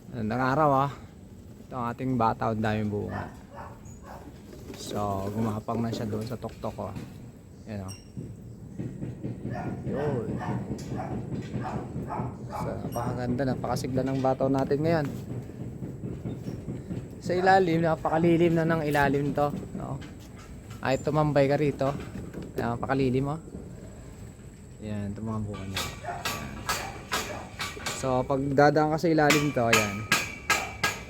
Magandang araw Ito ang ating bata, ang daming bunga. So, gumapang na siya doon sa tuktok Yan Yun. So, napakaganda, napakasigla ng bataw natin ngayon. Sa ilalim, napakalilim na ng ilalim to. No? Ay, tumambay ka rito. Napakalilim Yan, ito mga bunga niya. So, pag dadaan ka sa ilalim to, ayan.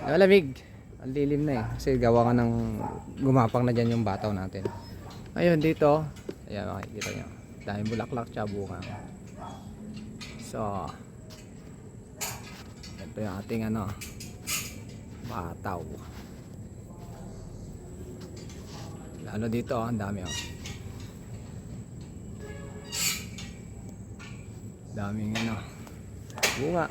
Malamig. Ang lilim na kasi gawa ka ng gumapang na dyan yung bataw natin. Ayun, dito. Ayan, makikita nyo. Daming bulaklak tsaka bunga. So, ito yung ating bataw. Lalo dito, ang dami daming bunga.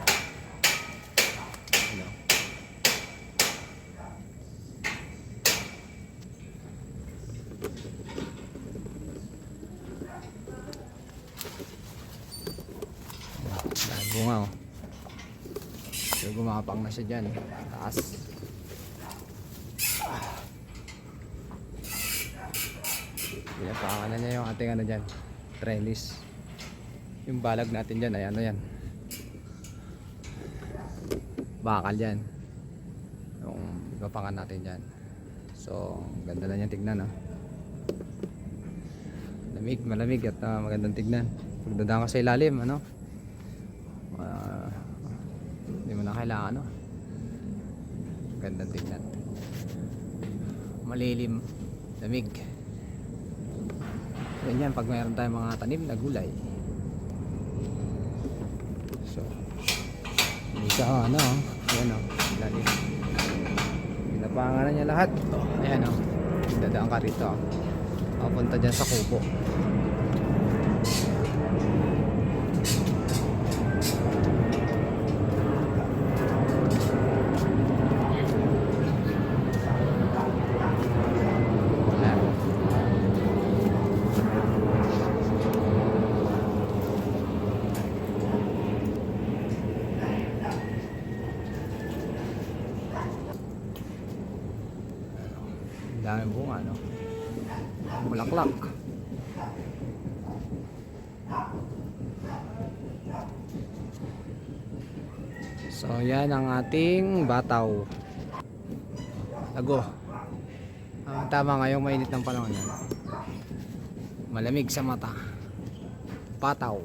Bunga So gumapang na siya dyan taas. Pinapakan na niya yung ating dyan, trellis. Yung balag natin dyan ay yan, bakal yan yung gapangan natin dyan. So ganda na niya tignan malamig at magandang tignan. Pagdadaan ka sa ilalim hindi mo na kailangan gandang tignan, malilim, lamig. Ganyan pag mayroon tayong mga tanim na gulay. So hindi siya ayan ilalim. Pinapangan na niya lahat. Ayan dadaan ka rito papunta dyan sa kubo. Daming bunga bulaklak. So yan ang ating bataw. Lago. Tama ngayong mainit ng panahon malamig sa mata. Bataw.